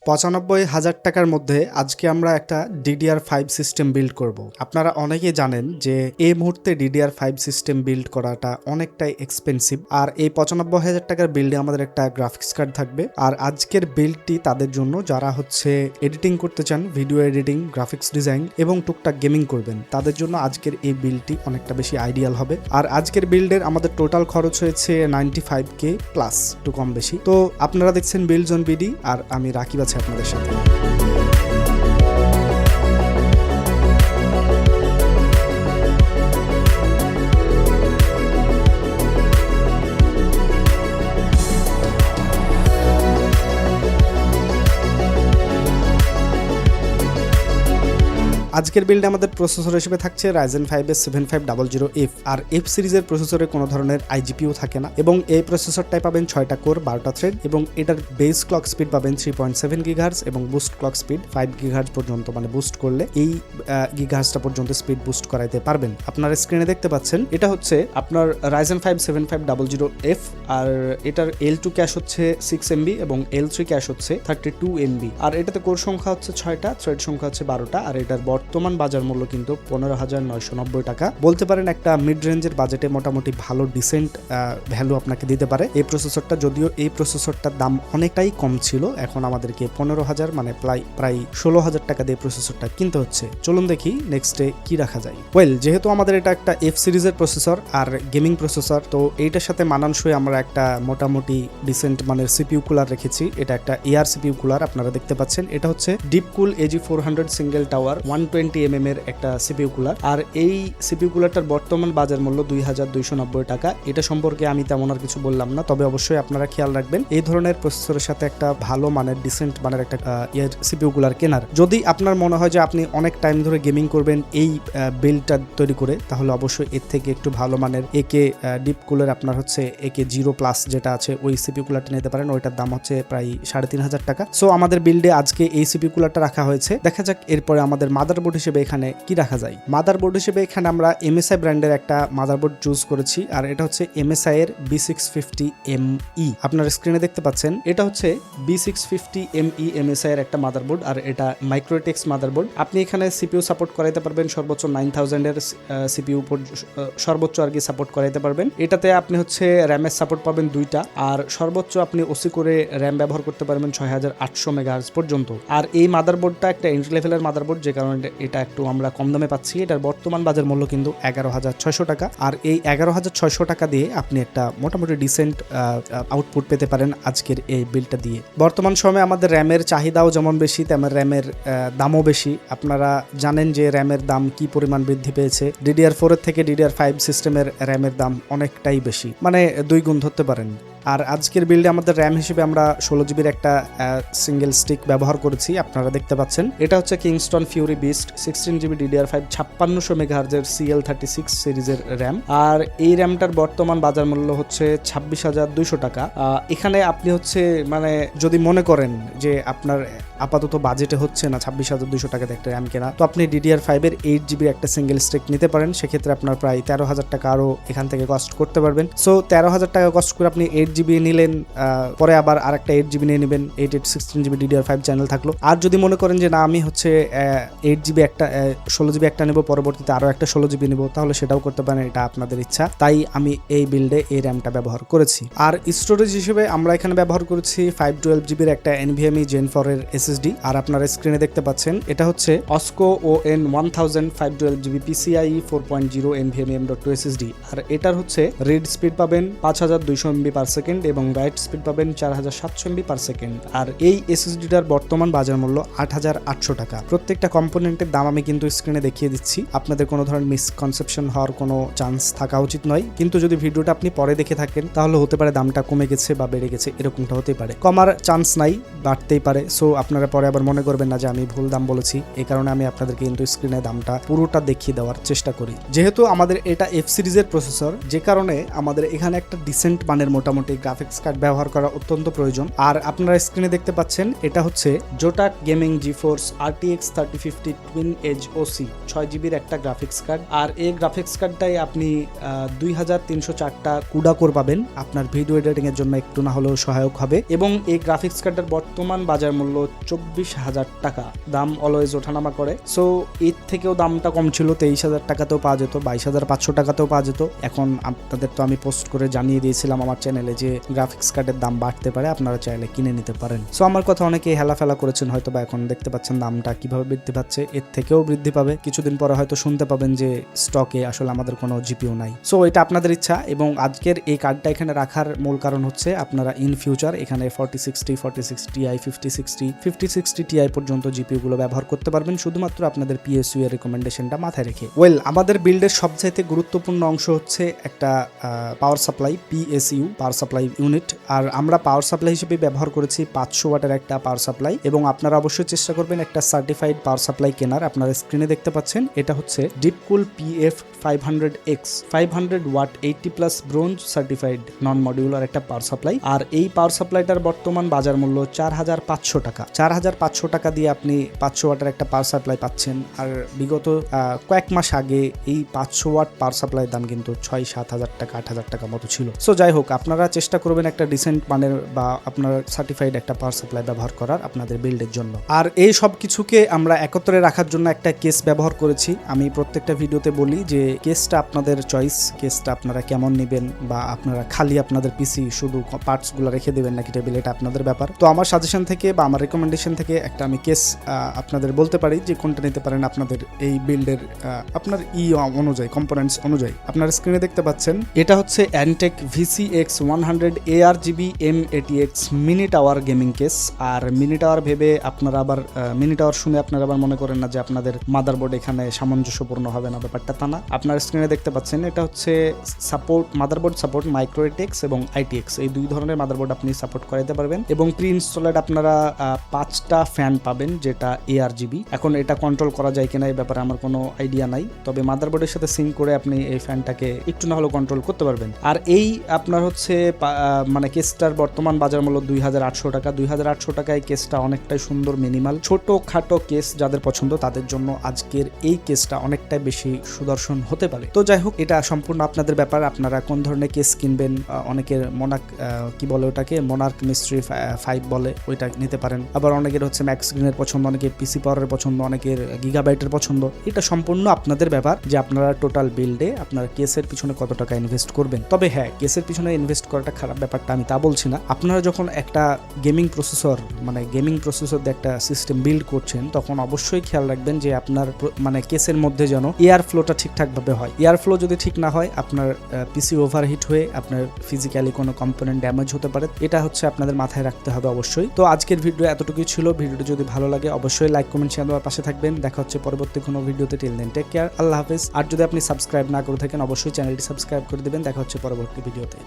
95,000 টাকার মধ্যে আজকে আমরা একটা DDR5 সিস্টেম বিল্ড করব। আপনারা অনেকেই জানেন যে এই মুহূর্তে DDR5 সিস্টেম বিল্ড করাটা অনেকটাই এক্সপেন্সিভ, আর এই 95,000 টাকার বিল্ডে আমাদের একটা গ্রাফিক্স কার্ড থাকবে। আর আজকের বিল্ডটি তাদের জন্য যারা হচ্ছে এডিটিং করতে চান, ভিডিও এডিটিং, গ্রাফিক্স ডিজাইন এবং টুকটাক গেমিং করবেন, তাদের জন্য আজকের এই বিল্ডটি অনেকটা বেশি আইডিয়াল হবে। আর আজকের বিল্ডের আমাদের টোটাল খরচ হয়েছে 95K প্লাস, একটু কম বেশি। তো আপনারা দেখছেন বিল্ড জোন বিডি, আর আমি রাকিব আছি আপনাদের সাথে। আজকের বিল্ডে আমাদের প্রসেসর হিসেবে থাকছে Ryzen 5 এর 7500F, আর F সিরিজের প্রসেসরে কোনো ধরনের IGPU থাকে না, এবং এই প্রসেসরটাই পাবেন 6টা কোর, 12টা থ্রেড, এবং এটার বেস ক্লক স্পিড পাবেন 3.7 GHz এবং বুস্ট ক্লক স্পিড 5 GHz পর্যন্ত, মানে বুস্ট করলে এই গিগাহার্জটা পর্যন্ত স্পিড বুস্ট করাইতে পারবেন। আপনারা স্ক্রিনে দেখতে পাচ্ছেন এটা হচ্ছে আপনার Ryzen 5 7500F, আর এটার L2 ক্যাশ হচ্ছে 6 MB এবং L3 ক্যাশ হচ্ছে 32 MB, আর এটাতে কোর সংখ্যা হচ্ছে 6টা, থ্রেড সংখ্যা হচ্ছে 12টা, আর এটার বর্তমান বাজার মূল্য কিন্তু 15,990 টাকা। বলতে পারেন একটা মিড রেঞ্জের বাজেটে মোটামুটি ভালো ডিসেন্ট ভ্যালু আপনাকে দিতে পারে এই প্রসেসরটা। যদিও এই প্রসেসরটার দাম অনেকটাই কম ছিল, এখন আমাদেরকে 15,000 মানে প্রায় 16,000 টাকা দিয়ে প্রসেসরটা কিনতে হচ্ছে। চলুন দেখি নেক্সটে কি রাখা যায়। যেহেতু আমাদের এটা একটা F সিরিজের প্রসেসর আর গেমিং প্রসেসর, তো এইটার সাথে মানানসই আমরা একটা মোটামুটি ডিসেন্ট মানের CPU কুলার রেখেছি। এটা একটা AR CPU কুলার, আপনারা দেখতে পাচ্ছেন। এটা হচ্ছে DeepCool AG400 single tower 120mm এর একটা CPU কুলার, আর এই CPU কুলারটার বর্তমান বাজার মূল্য 2,290 টাকা। এটা সম্পর্কে আমি তেমন আর কিছু বললাম না, তবে অবশ্যই আপনারা খেয়াল রাখবেন এই ধরনের প্রসেসরের সাথে একটা ভালো মানের ডিসেন্ট মানের একটা CPU কুলার কেনার। যদি আপনার মনে হয় যে আপনি অনেক টাইম ধরে গেমিং করবেন এই বিল্ডটা তৈরি করে, তাহলে অবশ্যই এর থেকে একটু ভালো মানের AK ডিপ কুলার আপনার হচ্ছে AK 0+ যেটা আছে ওই CPU কুলারটা নিতে পারেন। ওইটার দাম হচ্ছে প্রায় 3,500 টাকা। সো আমাদের বিল্ডে আজকে এই CPU কুলারটা রাখা হয়েছে। দেখা যাক এরপরে আমাদের মাদারবোর্ড হিসেবে এখানে কি রাখা যায়। মাদারবোর্ড হিসেবে এখানে আমরা MSI ব্র্যান্ডের একটা মাদারবোর্ড চুজ করেছি, আর এটা হচ্ছে MSI এর B650ME। আপনারা স্ক্রিনে দেখতে পাচ্ছেন এটা হচ্ছে B650ME MSI এর একটা মাদারবোর্ড, আর এটা মাইক্রোটেক্স মাদারবোর্ড। আপনি এখানে CPU সাপোর্ট করাইতে পারবেন সর্বোচ্চ 9000 এর CPU সর্বোচ্চ আর কি সাপোর্ট করাইতে পারবেন। এটাতে আপনি হচ্ছে র্যামের সাপোর্ট পাবেন 2টা, আর সর্বোচ্চ আপনি ওসি করে র্যাম ব্যবহার করতে পারবেন 6800 মেগাহার্জ পর্যন্ত। আর এই মাদারবোর্ডটা একটা এন্ট্রি লেভেলের মাদারবোর্ড, যে কারণে এটা একটু আমরা কম দামে পাচ্ছি। এটার বর্তমান বাজার মূল্য কিন্তু 11,600 টাকা, আর এই 11,600 টাকা দিয়ে আপনি একটা মোটামুটি ডিসেন্ট আউটপুট পেতে পারেন আজকের এই বিলটা দিয়ে। বর্তমান সময়ে আমাদের র্যামের চাহিদাও যেমন বেশি, তেমন র্যামের দামও বেশি। আপনারা জানেন যে র্যামের দাম কি পরিমাণ বৃদ্ধি পেয়েছে। DDR4 এর থেকে DDR5 সিস্টেমের র্যামের দাম অনেকটাই বেশি, মানে 2 গুণ ধরতে পারেন। আর আজকের বিল্ডে আমাদের র্যাম হিসেবে আমরা 16GB একটা সিঙ্গেল স্টিক ব্যবহার করেছি, আপনারা দেখতে পাচ্ছেন। এটা হচ্ছে Kingston Fury beast 16GB DDR5 5600 মেগাহার্জের CL36 সিরিজের র্যাম, আর এই র্যামটার বর্তমান বাজার মূল্য হচ্ছে 26,200 টাকা। এখানে আপনি হচ্ছে মানে যদি মনে করেন যে আপনার আপাতত বাজেটে হচ্ছে না 26,200 টাকাতে একটা র্যাম কেনা, তো আপনি DDR5 এর 8GB একটা সিঙ্গেল স্টিক নিতে পারেন। সেক্ষেত্রে আপনার প্রায় 13,000 টাকা আরো এখান থেকে কস্ট করতে পারবেন। সো 13,000 টাকা কস্ট করে আপনি 8GB নিলেন, পরে আবার আরেকটা 8GB নিয়ে নেবেন, 16GB DDR5 চ্যানেল থাকলো। আর যদি মনে করেন যে না আমি হচ্ছে 8GB একটা 16GB একটা নেব, পরবর্তীতে আরো একটা 16GB নেব, তাহলে সেটাও করতে পারেন, এটা আপনাদের ইচ্ছা। তাই আমি এই বিল্ডে এই র্যামটা ব্যবহার করেছি। আর স্টোরেজ হিসেবে আমরা এখানে ব্যবহার করেছি 512GB এর একটা NVMe Gen 4 এর SSD, আর আপনারা স্ক্রিনে দেখতে পাচ্ছেন এটা হচ্ছে OSCO ON1000 512GB PCIe 4.0 NVMe M.2 SSD, আর এটার হচ্ছে রিড স্পিড পাবেন 5200 MB পার সেকেন্ড এবং রাইট স্পিড পাবেন 4700 MB পার সেকেন্ড। আর এই SSDটার বর্তমান বাজার মূল্য 8,800 টাকা। প্রত্যেকটা কম্পোনেন্টের দাম আমি কিন্তু স্ক্রিনে দেখিয়ে দিচ্ছি, আপনাদের কোনো ধরনের মিসকনসেপশন হওয়ার কোনো চান্স থাকা উচিত নয়। কিন্তু যদি ভিডিওটা আপনি পরে দেখে থাকেন, তাহলে হতে পারে দামটা কমে গেছে বা বেড়ে গেছে, এরকমটা হতে পারে। কমার চান্স নাই, বাড়তেই পারে। সো আপনারা পরে আবার মনে করবেন না যে আমি ভুল দাম বলেছি, এই কারণে আমি আপনাদেরকে কিন্তু স্ক্রিনে দামটা পুরোটা দেখিয়ে দেওয়ার চেষ্টা করি। যেহেতু আমাদের এটা F সিরিজের প্রসেসর, যে কারণে আমাদের এখানে একটা ডিসেন্ট মানের মোটামুটি গ্রাফিক্স কার্ড ব্যবহার করা অত্যন্ত প্রয়োজন। আর আপনারা স্ক্রিনে দেখতে পাচ্ছেন এটা হচ্ছে Zotac gaming GeForce RTX 3050 twin edge OC 6GB একটা গ্রাফিক্স কার্ড, আর এই গ্রাফিক্স কার্ডটাই আপনি 2304টা কুডা কোর পাবেন। আপনার ভিডিও এডিটিং এর জন্য একটু না হলেও সহায়ক হবে, এবং এই গ্রাফিক্স কার্ডের বর্তমান বাজার মূল্য 24,000 টাকা। দাম অলওয়েজ ওঠানামা করে, সো এর থেকেও দামটা কম ছিল, 23,000 টাকাতেও পাওয়া যেত, 22,500 টাকাতেও পাওয়া যেত। এখন আপনাদের তো আমি পোস্ট করে জানিয়ে দিয়েছিলাম আমার চ্যানেলে যে গ্রাফিক্স কার্ডের দাম বাড়তে পারে, আপনারা চাইলে কিনে নিতে পারেন। সো আমার কথা অনেকেই হেলাফেলা করেছেন হয়তো, বা এখন দেখতে পাচ্ছেন দামটা কিভাবে বৃদ্ধি পাচ্ছে, এর থেকেও বৃদ্ধি পাবে। কিছুদিন পরে হয়তো শুনতে পাবেন যে স্টকে আসলে আমাদের কোনো জিপিও নাই। সো এটা আপনাদের ইচ্ছা, এবং আজকের এই কার্ডটা এখানে রাখার মূল কারণ হচ্ছে আপনারা ইন ফিউচার এখানে 4060, 4060 Ti, 5060, 5060 Ti পর্যন্ত জিপিও গুলো ব্যবহার করতে পারবেন, শুধুমাত্র আপনাদের পিএসইউ এর রেকমেন্ডেশনটা মাথায় রেখে। ওয়েল, আমাদের বিল্ডের সবচাইতে গুরুত্বপূর্ণ অংশ হচ্ছে একটা power supply, PSU power supply unit. আর আমরা পাওয়ার সাপ্লাই হিসেবে ব্যবহার করেছি 500 ওয়াটের একটা পাওয়ার সাপ্লাই, এবং আপনারা অবশ্যই চেষ্টা করবেন একটা সার্টিফাইড পাওয়ার সাপ্লাই কেনার। আপনারা স্ক্রিনে দেখতে পাচ্ছেন এটা হচ্ছে Deepcool PF 500X 500 watt 80+ bronze certified non modular একটা পাওয়ার সাপ্লাই। আর এই পাওয়ার সাপ্লাইটার বর্তমান বাজার মূল্য 4,500 টাকা। 4,500 টাকা দিয়ে আপনি 500 ওয়াটের একটা পাওয়ার সাপ্লাই পাচ্ছেন। আর বিগত কয়েক মাস আগে এই 500 ওয়াট পাওয়ার সাপ্লাইয়ের দাম কিন্তু 6-7 হাজার টাকা, 8 হাজার টাকা মতো ছিল। সো যাই হোক, আপনারা চেষ্টা করবেন একটা ডিসেন্ট মানের বা আপনার সার্টিফাইড একটা পাওয়ার সাপ্লাই ব্যবহার করার আপনাদের বিল্ডের জন্য। আর এই সব কিছুকে আমরা একত্রে রাখার জন্য একটা কেস ব্যবহার করেছি। আমি প্রত্যেকটা ভিডিওতে বলি যে কেসটা আপনাদের চয়েস, কেসটা আপনারা কেমন নেবেন, বা আপনারা খালি আপনাদের পিসি শুধু পার্টসগুলো রেখে দেবেন নাকি টেবিল, এটা আপনাদের ব্যাপার। তো আমার সাজেশন থেকে বা আমার রেকমেন্ডেশন থেকে একটা আমি কেস আপনাদের বলতে পারি যে কোনটা নিতে পারেন আপনাদের এই বিল্ডের আপনার অনুযায়ী, কম্পোনেন্টস অনুযায়ী। আপনার স্ক্রিনে দেখতে পাচ্ছেন এটা হচ্ছে Antec VCX 100 ARGB M80X mini tower gaming case. আর মিনি টাওয়ার ভেবে আপনারা আবার মিনি টাওয়ার শুনে আপনারা আবার মনে করেন না যে আপনাদের মাদারবোর্ড এখানে সামঞ্জস্যপূর্ণ হবে না, ব্যাপারটা তা না। আপনার স্ক্রিনে দেখতে পাচ্ছেন এটা হচ্ছে সাপোর্ট মাদারবোর্ড সাপোর্ট মাইক্রোটেক্স এবং ITX, এই দুই ধরনের মাদারবোর্ড আপনি সাপোর্ট করাইতে পারবেন। এবং প্রি ইনস্টলেড আপনারা 5টা ফ্যান পাবেন যেটা ARGB। এখন এটা কন্ট্রোল করা যায় কিনা এই ব্যাপারে আমার কোনো আইডিয়া নাই, তবে মাদারবোর্ডের সাথে সিঙ্ক করে আপনি এই ফ্যানটাকে একটু না হলেও কন্ট্রোল করতে পারবেন। আর এই আপনার হচ্ছে মানে কেসটার বর্তমান বাজার মূল্য 2,800 টাকা। 2,800 টাকায় কেসটা অনেকটাই সুন্দর, মিনিমাল ছোট খাটো কেস যাদের পছন্দ তাদের জন্য আজকের এই কেসটা অনেকটাই বেশি সুদর্শন হতে পারে। তো যাই হোক, এটা সম্পূর্ণ আপনাদের ব্যাপার, আপনারা কোন ধরনের কেস কিনবেন। অনেকের কি বলে ওটাকে, মোনার্ক মিস্ট্রি 5 বলে, ওইটা নিতে পারেন। আবার অনেকের হচ্ছে ম্যাক্স গ্রিনের পছন্দ, অনেকের পিসি পাওয়ারের পছন্দ, অনেকের গিগাবাইটের পছন্দ। এটা সম্পূর্ণ আপনাদের ব্যাপার যে আপনারা টোটাল বিল্ডে আপনার কেসের পিছনে কত টাকা ইনভেস্ট করবেন। তবে হ্যাঁ, কেসের পিছনে ইনভেস্ট করাটা খারাপ ব্যাপারটা আমি তা বলছি না। আপনারা যখন একটা গেমিং প্রসেসর দিয়ে একটা সিস্টেম বিল্ড করছেন, তখন অবশ্যই খেয়াল রাখবেন যে আপনার মানে কেসের মধ্যে যেন এয়ার ফ্লোটা ঠিকঠাক ভাবে হয়। এয়ার ফ্লো যদি ঠিক না হয়, আপনার পিসি ওভারহিট হয়ে আপনার ফিজিক্যালি কোনো কম্পোনেন্ট ড্যামেজ হতে পারে। এটা হচ্ছে আপনাদের মাথায় রাখতে হবে অবশ্যই। তো আজকের ভিডিও এতটুকুই ছিল। ভিডিওটি যদি ভালো লাগে অবশ্যই লাইক, কমেন্ট, শেয়ার দেওয়ার পাশে থাকবেন। দেখা হচ্ছে পরবর্তী কোনো ভিডিওতে। টিল দেন টেক কেয়ার, আল্লাহ হাফেজ। আর যদি আপনি সাবস্ক্রাইব না করে থাকেন অবশ্যই চ্যানেলটি সাবস্ক্রাইব করে দিবেন। দেখা হচ্ছে পরবর্তী ভিডিওতে।